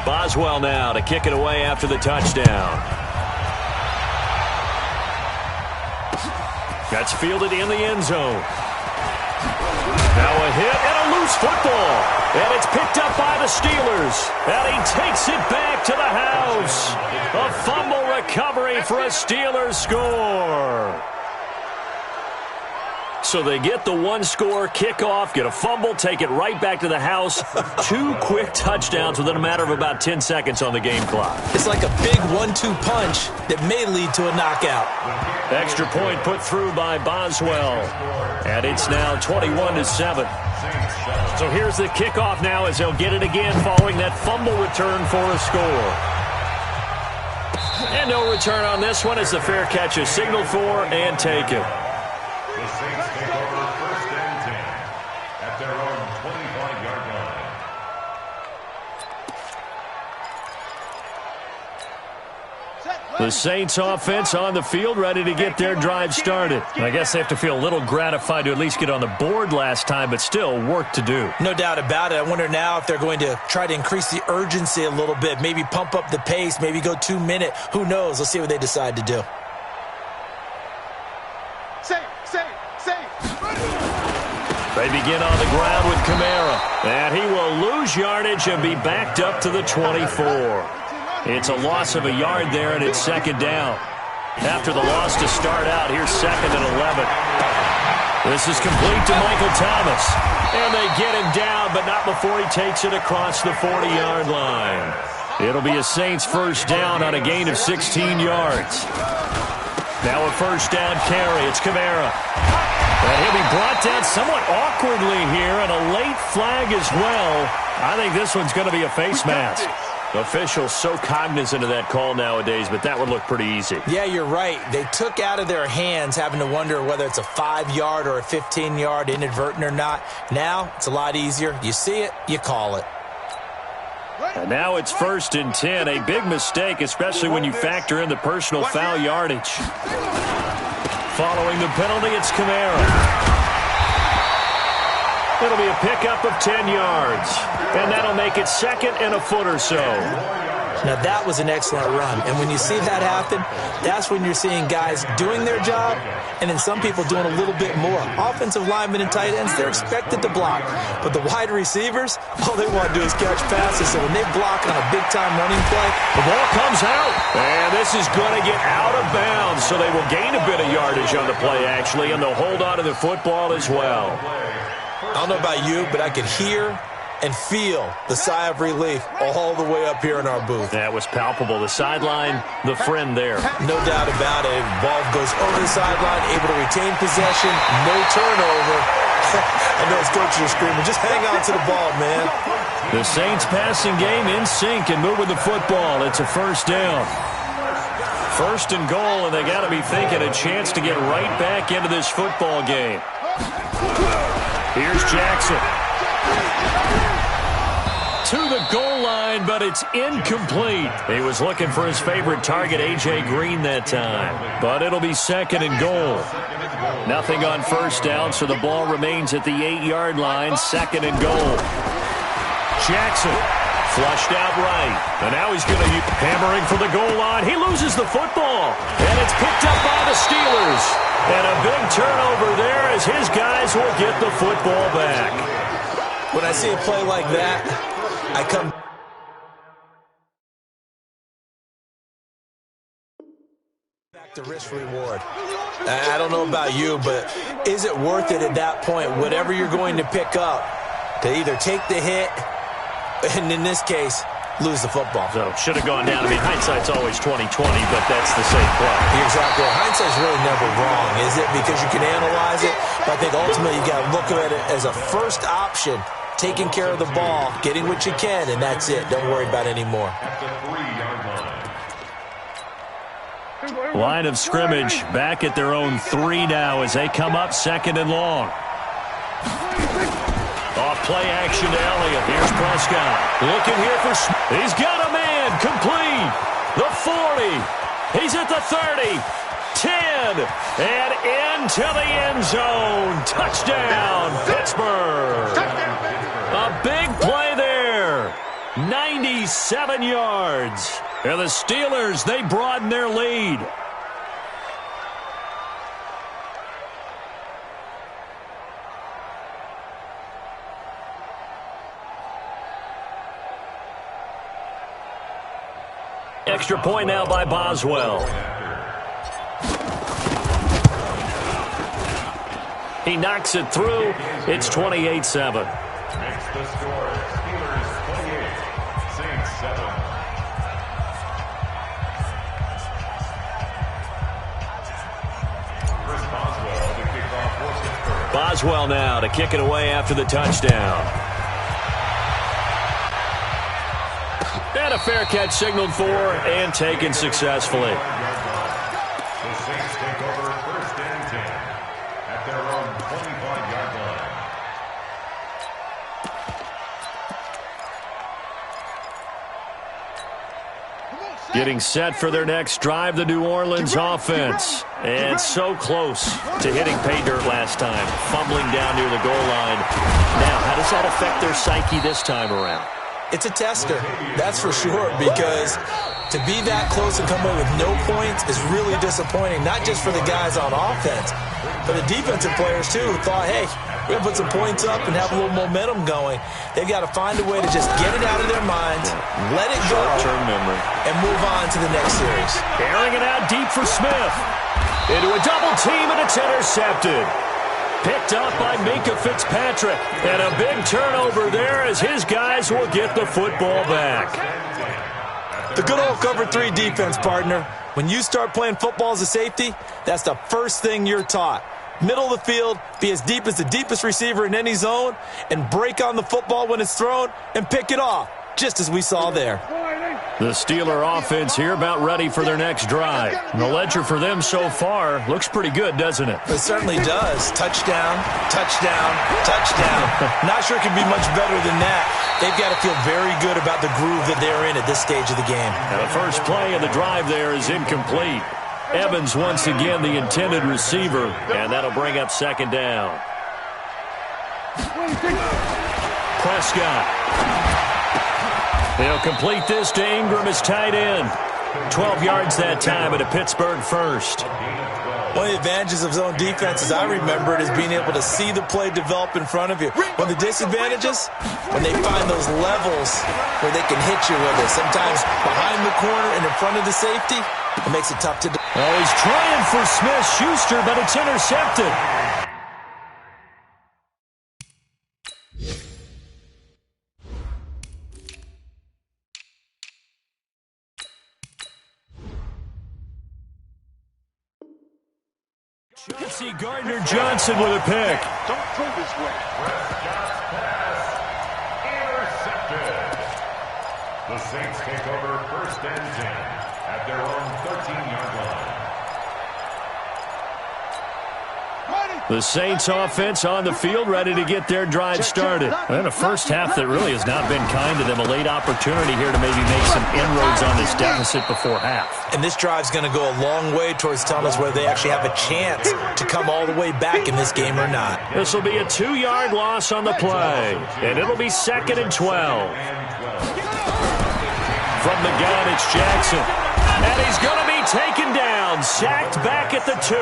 Boswell now to kick it away after the touchdown. That's fielded in the end zone. Now a hit and a loose football. And it's picked up by the Steelers. And he takes it back to the house. A fumble recovery for a Steelers score. So they get the one-score kickoff, get a fumble, take it right back to the house. 2 quick touchdowns within a matter of about 10 seconds on the game clock. It's like a big 1-2 punch that may lead to a knockout. Extra point put through by Boswell. And it's now 21-7. So here's the kickoff now as they'll get it again following that fumble return for a score. And no return on this one as the fair catch is signaled for and taken. The Saints take over 1st and 10 at their own 25-yard line. The Saints offense on the field, ready to get their drive started. And I guess they have to feel a little gratified to at least get on the board last time, but still work to do. No doubt about it. I wonder now if they're going to try to increase the urgency a little bit, maybe pump up the pace, maybe go 2-minute. Who knows? Let's see what they decide to do. They begin on the ground with Kamara. And he will lose yardage and be backed up to the 24. It's a loss of a yard there, and it's second down. After the loss to start out, here's 2nd and 11. This is complete to Michael Thomas. And they get him down, but not before he takes it across the 40-yard line. It'll be a Saints first down on a gain of 16 yards. Now a first down carry. It's Kamara. And he'll be brought down somewhat awkwardly here, and a late flag as well. I think this one's going to be a face mask. Officials so cognizant of that call nowadays, but that would look pretty easy. Yeah, you're right. They took out of their hands having to wonder whether it's a 5-yard or a 15-yard, inadvertent or not. Now it's a lot easier. You see it, you call it. And now it's 1st and 10. A big mistake, especially when you factor in the personal foul yardage. Following the penalty, it's Kamara. It'll be a pickup of 10 yards. And that'll make it 2nd and a foot or so. Now, that was an excellent run. And when you see that happen, that's when you're seeing guys doing their job and then some people doing a little bit more. Offensive linemen and tight ends, they're expected to block. But the wide receivers, all they want to do is catch passes. So when they block on a big-time running play, the ball comes out. And this is going to get out of bounds. So they will gain a bit of yardage on the play, actually, and they'll hold on to the football as well. I don't know about you, but I could hear and feel the sigh of relief all the way up here in our booth. That was palpable. The sideline, the friend there. No doubt about it. Ball goes over the sideline, able to retain possession, no turnover. I know his coaches are screaming, just hang on to the ball, man. The Saints passing game in sync and moving the football. It's a first down. 1st and goal, and they got to be thinking a chance to get right back into this football game. Here's Jackson. To the goal line, but it's incomplete. He was looking for his favorite target, A.J. Green, that time. But it'll be 2nd and goal. Nothing on first down, so the ball remains at the 8-yard line, 2nd and goal. Jackson flushed out right. And now he's going to be hammering for the goal line. He loses the football. And it's picked up by the Steelers. And a big turnover there as his guys will get the football back. When I see a play like that, I come back to risk reward. I don't know about you, but is it worth it at that point, whatever you're going to pick up, to either take the hit, and in this case, lose the football? So should have gone down. I mean, hindsight's always 20/20, but that's the safe play. You're exactly right. Hindsight's really never wrong, is it? Because you can analyze it, but I think ultimately you got to look at it as a first option. Taking care of the ball, getting what you can, and that's it. Don't worry about it anymore. Line of scrimmage back at their own 3 now as they come up 2nd and long. Off play action to Elliott. Here's Prescott. Looking here for he's got a man. Complete. The 40. He's at the 30. 10. And into the end zone. Touchdown, Pittsburgh. A big play there. 97 yards. And the Steelers, they broaden their lead. Extra point now by Boswell. He knocks it through. It's 28-7. Makes the score. Steelers 28, Saints 7. Chris Boswell to kick off for Pittsburgh. Boswell now to kick it away after the touchdown. And a fair catch signaled for and taken successfully. The Saints take over first and 10 at their own 25-yard line. Getting set for their next drive, the New Orleans offense. And so close to hitting pay dirt last time, fumbling down near the goal line. Now, how does that affect their psyche this time around? It's a tester, that's for sure, because to be that close and come away with no points is really disappointing, not just for the guys on offense, but the defensive players, too, who thought, hey, we're going to put some points up and have a little momentum going. They've got to find a way to just get it out of their minds, let it go, short-term memory, and move on to the next series. Airing it out deep for Smith. Into a double team, and it's intercepted. Picked up by Minkah Fitzpatrick. And a big turnover there as his guys will get the football back. The good old cover 3 defense, partner. When you start playing football as a safety, that's the first thing you're taught. Middle of the field, be as deep as the deepest receiver in any zone, and break on the football when it's thrown and pick it off, just as we saw there. The Steeler offense here about ready for their next drive. And the ledger for them so far looks pretty good, doesn't it? It certainly does. Touchdown, touchdown, touchdown. Not sure it can be much better than that. They've got to feel very good about the groove that they're in at this stage of the game. And the first play of the drive there is incomplete. Evans once again the intended receiver, and that'll bring up second down. Prescott. They'll complete this to Ingram as tight end. 12 yards that time at a Pittsburgh first. One of the advantages of zone defense, as I remember it, is being able to see the play develop in front of you. One of the disadvantages, when they find those levels where they can hit you with it, sometimes behind the corner and in front of the safety, it makes it tough to do. Oh, he's trying for Smith-Schuster, but it's intercepted. Chelsea Gardner-Johnson with a pick. Don't throw this way. Prescott's pass intercepted. The Saints take over first and 10 at their own 13-yard line. The Saints offense on the field, ready to get their drive started. And a first half that really has not been kind to them. A late opportunity here to maybe make some inroads on this deficit before half. And this drive's going to go a long way towards telling us whether they actually have a chance to come all the way back in this game or not. This will be a 2-yard loss on the play. And it'll be 2nd and 12. From the gun, it's Jackson. And he's going to be taken down. Sacked back at the 2.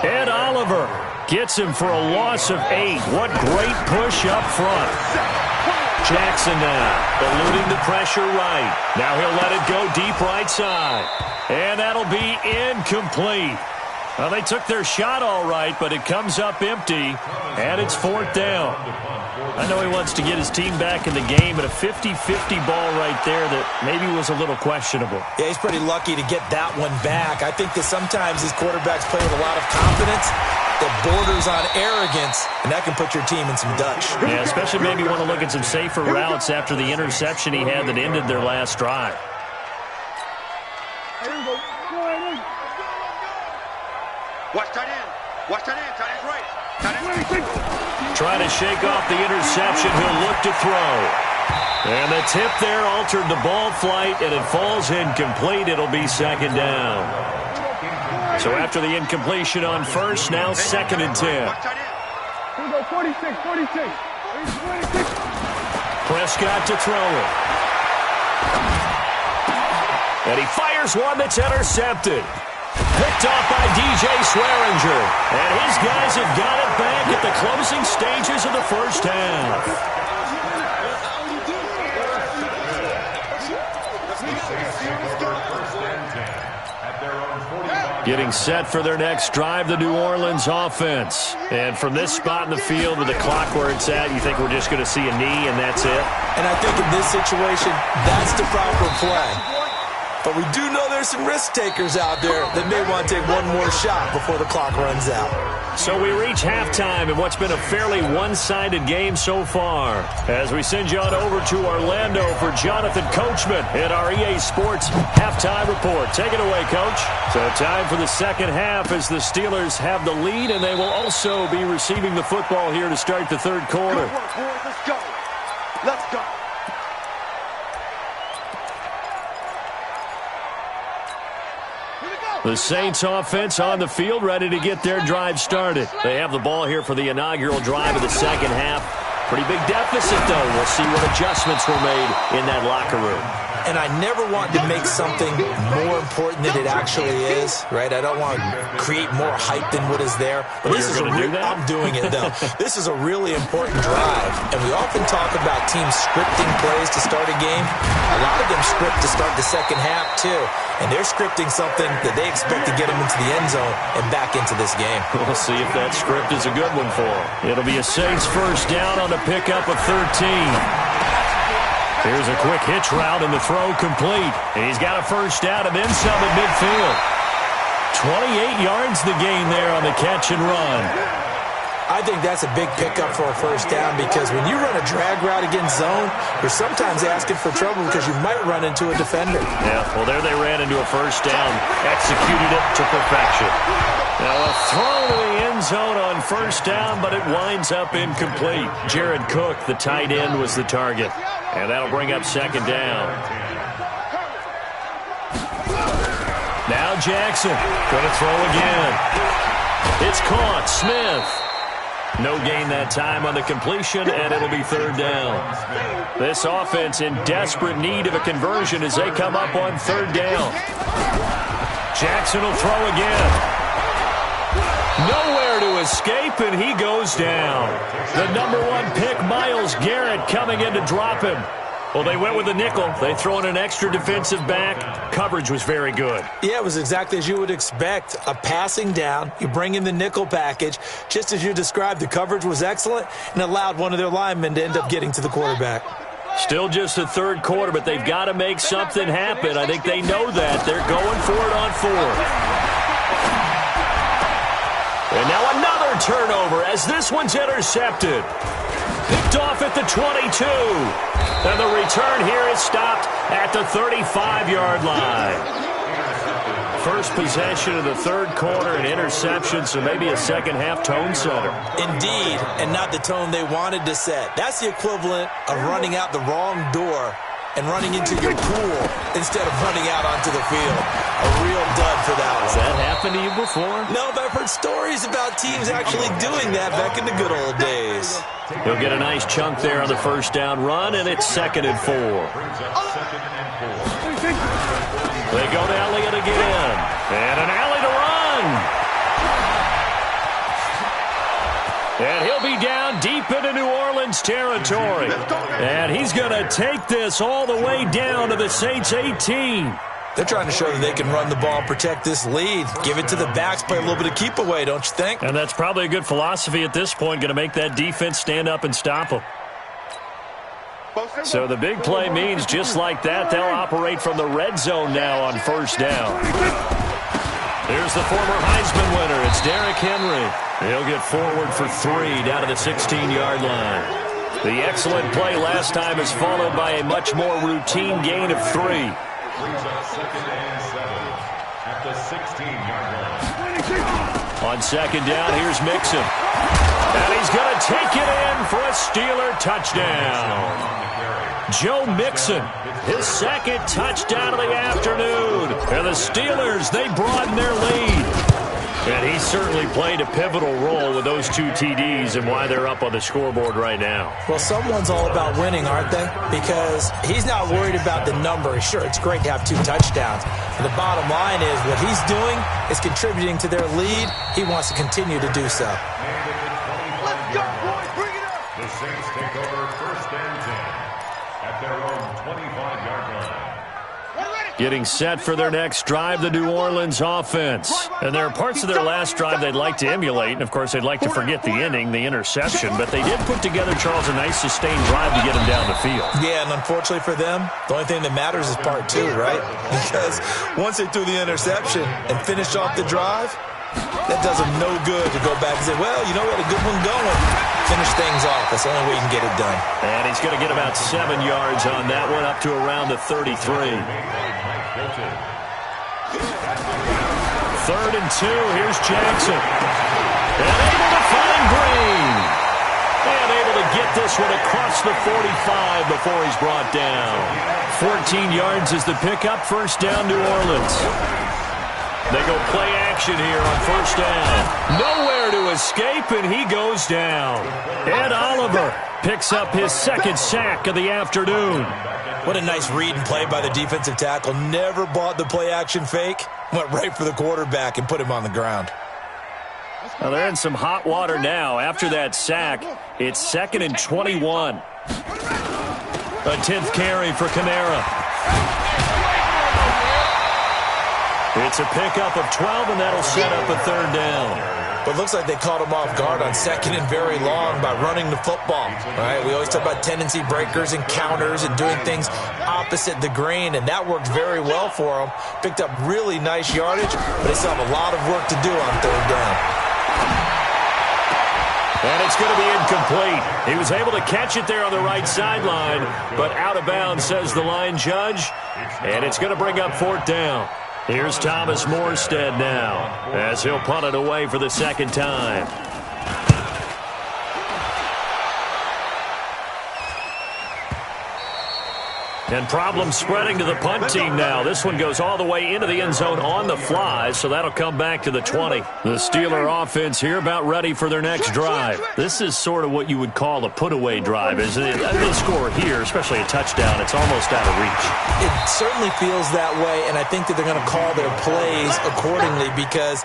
And Oliver gets him for a loss of 8. What great push up front. Jackson now eluding the pressure right. Now he'll let it go deep right side. And that'll be incomplete. Well, they took their shot all right, but it comes up empty. And it's 4th down. I know he wants to get his team back in the game, but a 50-50 ball right there that maybe was a little questionable. Yeah, he's pretty lucky to get that one back. I think that sometimes these quarterbacks play with a lot of confidence that borders on arrogance, and that can put your team in some Dutch. Yeah, especially maybe want to look at some safer routes after the interception he had that ended their last drive. Watch tight end. Watch tight end. Tight end's right. Tight end's right. Trying to shake off the interception. He'll look to throw. And the tip there altered the ball flight, and it falls incomplete. It'll be 2nd down. So after the incompletion on first, now 2nd and 10. Watch tight end. Here we go, 46. Prescott to throw it. And he fires one that's intercepted. Picked off by DJ Swearinger. And his guys have got it back at the closing stages of the first half. Getting set for their next drive, the New Orleans offense. And from this spot in the field with the clock where it's at, you think we're just going to see a knee and that's it? And I think in this situation, that's the proper play. But we do know there's some risk takers out there that may want to take one more shot before the clock runs out. So we reach halftime in what's been a fairly one-sided game so far. As we send you on over to Orlando for Jonathan Coachman at our EA Sports Halftime Report. Take it away, Coach. So time for the second half as the Steelers have the lead, and they will also be receiving the football here to start the third quarter. Good work, boys. Let's go. Let's go. The Saints offense on the field, ready to get their drive started. They have the ball here for the inaugural drive of the second half. Pretty big deficit, though. We'll see what adjustments were made in that locker room. And I never want to make something more important than it actually is, right? I don't want to create more hype than what is there. But this is I'm doing it, though. This is a really important drive. And we often talk about teams scripting plays to start a game. A lot of them script to start the second half, too. And they're scripting something that they expect to get them into the end zone and back into this game. We'll see if that script is a good one for them. It'll be a Saints first down on the pickup of 13. Here's a quick hitch route and the throw complete. And he's got a first down and then some at midfield. 28 yards the gain there on the catch and run. I think that's a big pickup for a first down because when you run a drag route against zone, you're sometimes asking for trouble because you might run into a defender. Yeah, well, there they ran into a first down, executed it to perfection. Now a throw to the end zone on first down, but it winds up incomplete. Jared Cook, the tight end, was the target. And that'll bring up second down. Now Jackson, going to throw again. It's caught, Smith. No gain that time on the completion, and it'll be third down. This offense in desperate need of a conversion as they come up on third down. Jackson will throw again. Nowhere to escape, and he goes down. The number 1 pick, Myles Garrett, coming in to drop him. Well, they went with a nickel. They throw in an extra defensive back. Coverage was very good. Yeah, it was exactly as you would expect. A passing down. You bring in the nickel package. Just as you described, the coverage was excellent and allowed one of their linemen to end up getting to the quarterback. Still just the third quarter, but they've got to make something happen. I think they know that. They're going for it on fourth. And now another turnover as this one's intercepted. Picked off at the 22. And the return here is stopped at the 35-yard line. First possession of the third quarter, an interception, so maybe a second-half tone setter. Indeed, and not the tone they wanted to set. That's the equivalent of running out the wrong door and running into your pool instead of running out onto the field. A real dud for that one. Has that happened to you before? No, but I've heard stories about teams actually doing that back in the good old days. He'll get a nice chunk there on the first down run, and it's 2nd and 4. They go to Elliott again. And an alley to run. And he'll be down deep into New Orleans territory. And he's going to take this all the way down to the Saints 18. They're trying to show that they can run the ball, protect this lead. Give it to the backs, play a little bit of keep away, don't you think? And that's probably a good philosophy at this point, going to make that defense stand up and stop them. So the big play means just like that, they'll operate from the red zone now on first down. Here's the former Heisman winner. It's Derrick Henry. He'll get forward for 3 down to the 16-yard line. The excellent play last time is followed by a much more routine gain of 3. Brings up 2nd and 7 at the 16-yard line. On second down, here's Mixon. And he's going to take it in for a Steeler touchdown. Joe Mixon, his second touchdown of the afternoon. And the Steelers, they broaden their lead. And he certainly played a pivotal role with those 2 TDs and why they're up on the scoreboard right now. Well, someone's all about winning, aren't they? Because he's not worried about the number. Sure, it's great to have 2 touchdowns. And the bottom line is what he's doing is contributing to their lead. He wants to continue to do so. Let's go, boys. Bring it up. The Saints take over 1st and 10 at their own 25-yard line. Getting set for their next drive, the New Orleans offense. And there are parts of their last drive they'd like to emulate. And, of course, they'd like to forget the ending, the interception. But they did put together, Charles, a nice sustained drive to get them down the field. Yeah, and unfortunately for them, the only thing that matters is part 2, right? Because once they threw the interception and finished off the drive, that does them no good to go back and say, well, you know, we had a good one going. Finish things off. That's the only way you can get it done. And he's going to get about 7 yards on that one, up to around the 33. 3rd and 2. Here's Jackson. And able to find Green. And able to get this one across the 45 before he's brought down. 14 yards is the pickup. 1st down, New Orleans. They go play action here on 1st down. Nowhere to escape, and he goes down. Ed Oliver picks up his 2nd sack of the afternoon. What a nice read and play by the defensive tackle. Never bought the play-action fake. Went right for the quarterback and put him on the ground. Well, they're in some hot water now. After that sack, it's 2nd and 21. A 10th carry for Kamara. It's a pickup of 12, and that'll set up a 3rd down. But it looks like they caught him off guard on 2nd and very long by running the football. All right, we always talk about tendency breakers and counters and doing things opposite the grain, and that worked very well for them. Picked up really nice yardage, but they still have a lot of work to do on 3rd down. And it's going to be incomplete. He was able to catch it there on the right sideline, but out of bounds, says the line judge. And it's going to bring up 4th down. Here's Thomas Morstead now as he'll punt it away for the 2nd time. And problems spreading to the punt team now. This one goes all the way into the end zone on the fly, so that'll come back to the 20. The Steeler offense here about ready for their next drive. This is sort of what you would call a put-away drive, isn't it? They score here, especially a touchdown. It's almost out of reach. It certainly feels that way, and I think that they're going to call their plays accordingly because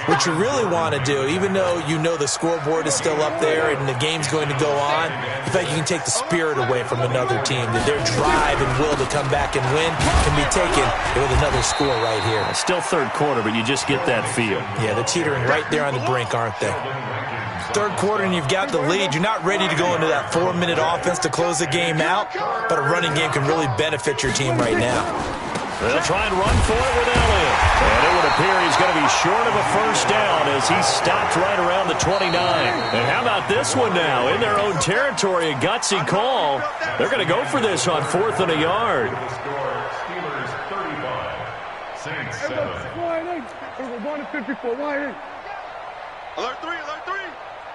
what you really want to do, even though you know the scoreboard is still up there and the game's going to go on, you think you can take the spirit away from another team, that their drive and will to come back and win can be taken with another score right here. Still 3rd quarter, but you just get that feel. Yeah, they're teetering right there on the brink, aren't they? 3rd quarter and you've got the lead. You're not ready to go into that 4-minute offense to close the game out, but a running game can really benefit your team right now. They'll try and run for it with Elliott. And it would appear he's going to be short of a 1st down as he stopped right around the 29. And how about this one now? In their own territory, a gutsy call. They're going to go for this on 4th and a yard. Steelers 35, Saints 7. Alert 3, alert 3.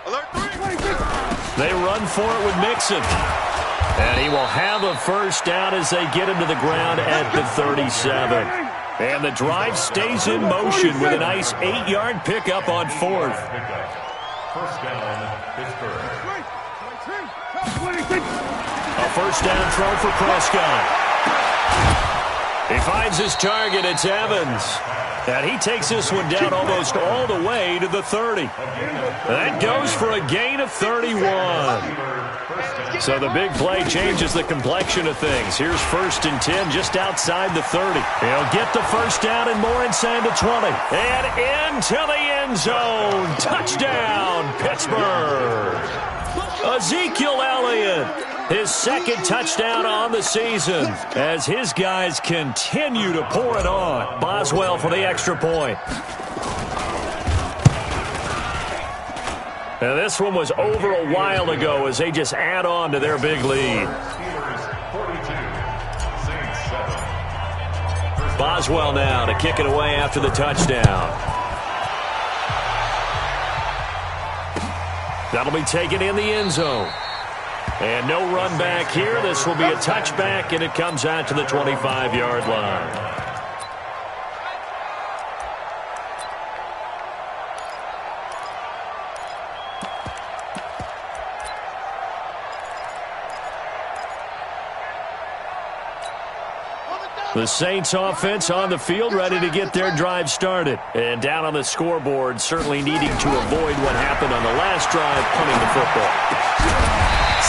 Alert 3. They run for it with Mixon. And he will have a 1st down as they get him to the ground at the 37. And the drive stays in motion with a nice 8-yard pickup on 4th. 1st down, Pittsburgh. A 1st down throw for Prescott. He finds his target. It's Evans. And he takes this one down almost all the way to the 30. That goes for a gain of 31. So the big play changes the complexion of things. Here's 1st and 10 just outside the 30. He'll get the 1st down and more inside the 20. And into the end zone. Touchdown, Pittsburgh. Ezekiel Elliott. His 2nd touchdown on the season as his guys continue to pour it on. Boswell for the extra point. Now this one was over a while ago as they just add on to their big lead. Boswell now to kick it away after the touchdown. That'll be taken in the end zone. And no run back here. This will be a touchback, and it comes out to the 25-yard line. The Saints offense on the field, ready to get their drive started. And down on the scoreboard, certainly needing to avoid what happened on the last drive, punting the football.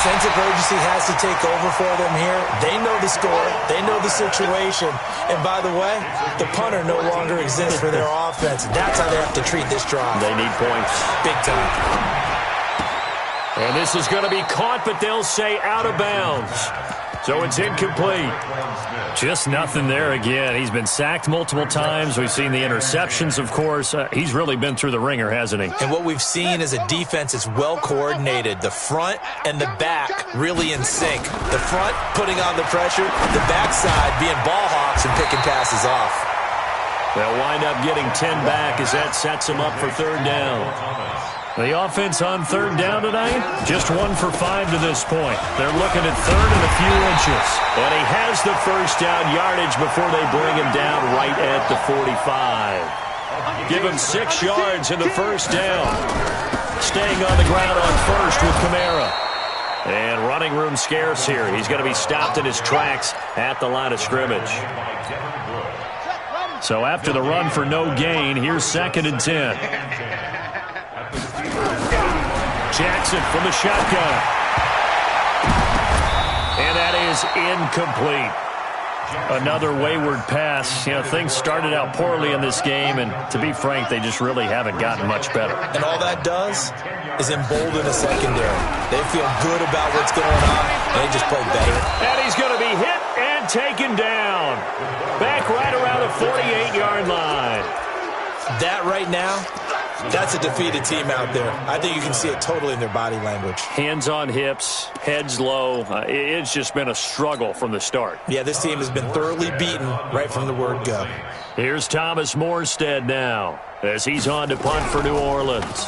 Sense of urgency has to take over for them here. They know the score. They know the situation. And by the way, the punter no longer exists for their offense. That's how they have to treat this drive. They need points. Big time. And this is going to be caught, but they'll say out of bounds. So it's incomplete. Just nothing there again. He's been sacked multiple times. We've seen the interceptions, of course. He's really been through the ringer, hasn't he? And what we've seen is a defense that's well coordinated. The front and the back really in sync. The front putting on the pressure, the backside being ball hawks and picking passes off. They'll wind up getting 10 back as that sets them up for third down. The offense on third down tonight, just 1 for 5 to this point. They're looking at third and a few inches. And he has the first down yardage before they bring him down right at the 45. Give him 6 yards in the first down. Staying on the ground on first with Kamara. And running room scarce here. He's going to be stopped in his tracks at the line of scrimmage. So after the run for no gain, here's 2nd and 10. Jackson from the shotgun. And that is incomplete. Another wayward pass. You know, things started out poorly in this game, and to be frank, they just really haven't gotten much better. And all that does is embolden the secondary. They feel good about what's going on, and they just play better. And he's going to be hit and taken down. Back right around the 48-yard line. That right now, that's a defeated team out there. I think you can see it totally in their body language. Hands on hips, heads low. It's just been a struggle from the start. Yeah, this team has been thoroughly beaten right from the word go. Here's Thomas Morstead now as he's on to punt for New Orleans.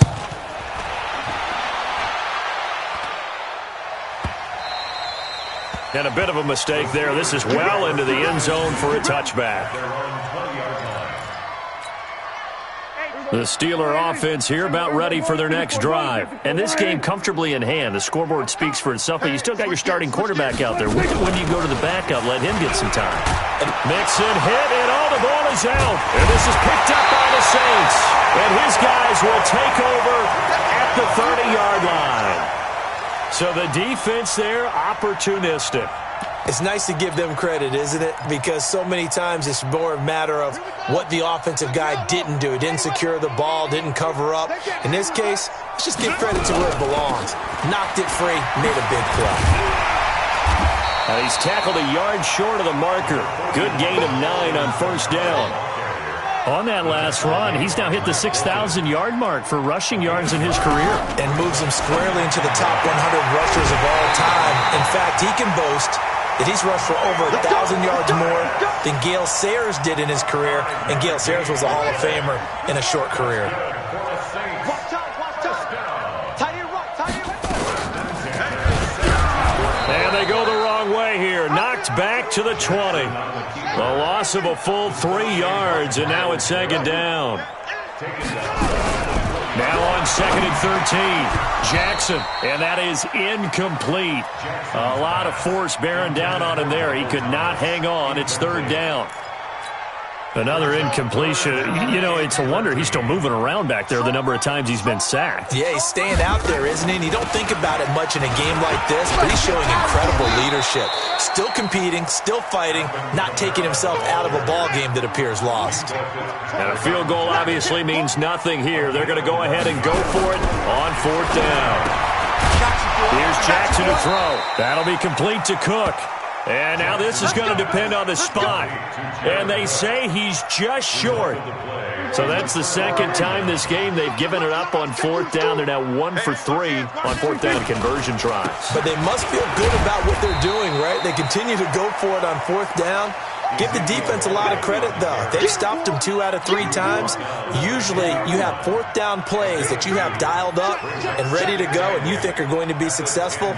And a bit of a mistake there. This is well into the end zone for a touchback. The Steeler offense here about ready for their next drive. And this game comfortably in hand. The scoreboard speaks for itself, but you still got your starting quarterback out there. When you go to the backup, let him get some time. Mixon hit, and all the ball is out. And this is picked up by the Saints. And his guys will take over at the 30-yard line. So the defense there, opportunistic. It's nice to give them credit, isn't it? Because so many times it's more a matter of what the offensive guy didn't do. He didn't secure the ball, didn't cover up. In this case, let's just give credit to where it belongs. Knocked it free, made a big play. And he's tackled a yard short of the marker. Good gain of 9 on first down. On that last run, he's now hit the 6,000-yard mark for rushing yards in his career. And moves him squarely into the top 100 rushers of all time. In fact, he can boast that he's rushed for over 1,000 yards more than Gale Sayers did in his career. And Gale Sayers was a Hall of Famer in a short career. And they go the wrong way here. Knocked back to the 20. A loss of a full 3 yards, and now it's 2nd down. Now on 2nd and 13. Jackson, and that is incomplete. A lot of force bearing down on him there. He could not hang on. It's 3rd down. Another incompletion. You know, it's a wonder he's still moving around back there the number of times he's been sacked. Yeah, he's staying out there, isn't he? And you don't think about it much in a game like this, but he's showing incredible leadership. Still competing, still fighting, not taking himself out of a ball game that appears lost. And a field goal obviously means nothing here. They're going to go ahead and go for it on 4th down. Here's Jackson to throw. That'll be complete to Cook. And now this is going to depend on the spot. And they say he's just short. So that's the 2nd time this game they've given it up on 4th down. They're now 1 for 3 on 4th down conversion tries. But they must feel good about what they're doing, right? They continue to go for it on 4th down. Give the defense a lot of credit, though. They've stopped them 2 out of 3 times. Usually you have 4th down plays that you have dialed up and ready to go and you think are going to be successful.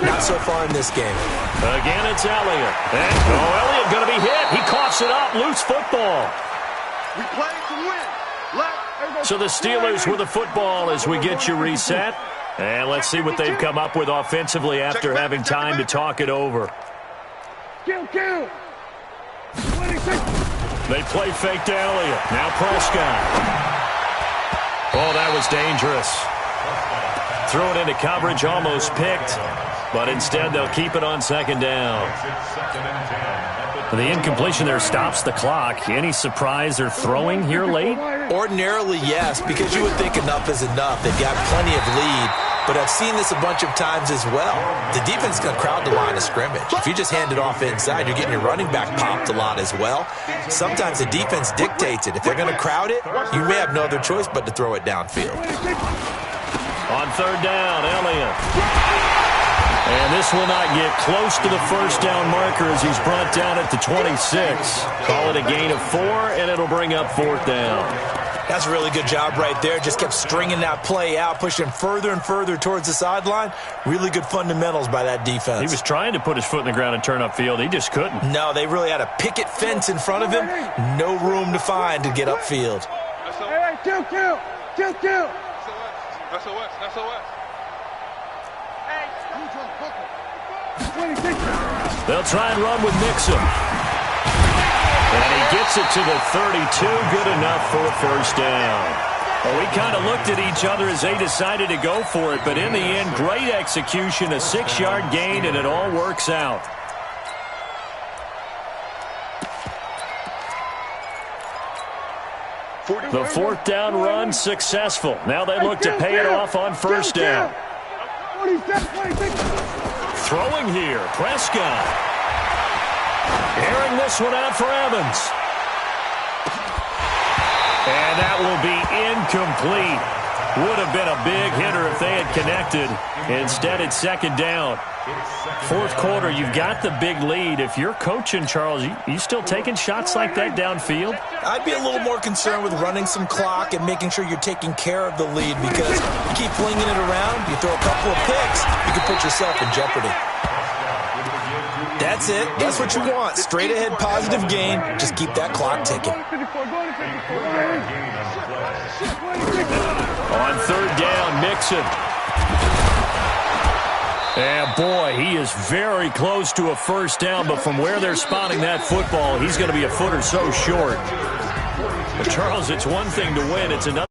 Not so far in this game. Again, it's Elliott. And Elliott going to be hit. He coughs it up. Loose football. We play to win. So the Steelers with the football as we get you reset. And let's see what they've come up with offensively after having time to talk it over. Kill. They play fake to Elliott. Now Prescott. Oh, that was dangerous. Throw it into coverage, almost picked. But instead, they'll keep it on second down. The incompletion there stops the clock. Any surprise they're throwing here late? Ordinarily, yes, because you would think enough is enough. They've got plenty of lead. But I've seen this a bunch of times as well. The defense can crowd the line of scrimmage. If you just hand it off inside, you're getting your running back popped a lot as well. Sometimes the defense dictates it. If they're going to crowd it, you may have no other choice but to throw it downfield. On third down, Elliott. And this will not get close to the first down marker as he's brought down at the 26. Call it a gain of 4, and it'll bring up fourth down. That's a really good job right there. Just kept stringing that play out, pushing further and further towards the sideline. Really good fundamentals by that defense. He was trying to put his foot in the ground and turn upfield. He just couldn't. No, they really had a picket fence in front of him. No room to find to get upfield. Hey, kill. That's a West. They'll try and run with Mixon. And he gets it to the 32. Good enough for a first down. Well, we kind of looked at each other as they decided to go for it. But in the end, great execution, a 6-yard gain, and it all works out. The fourth down run successful. Now they look to pay it off on first down. Throwing here, Prescott. Airing this one out for Evans. And that will be incomplete. Would have been a big hitter if they had connected. Instead, it's second down. Fourth quarter, you've got the big lead. If you're coaching, Charles, you still taking shots like that downfield? I'd be a little more concerned with running some clock and making sure you're taking care of the lead, because you keep flinging it around, you throw a couple of picks, you can put yourself in jeopardy. That's it. That's what you want. Straight ahead positive gain. Just keep that clock ticking. On third down, Mixon. And boy, he is very close to a first down, but from where they're spotting that football, he's going to be a foot or so short. But Charles, it's one thing to win. It's another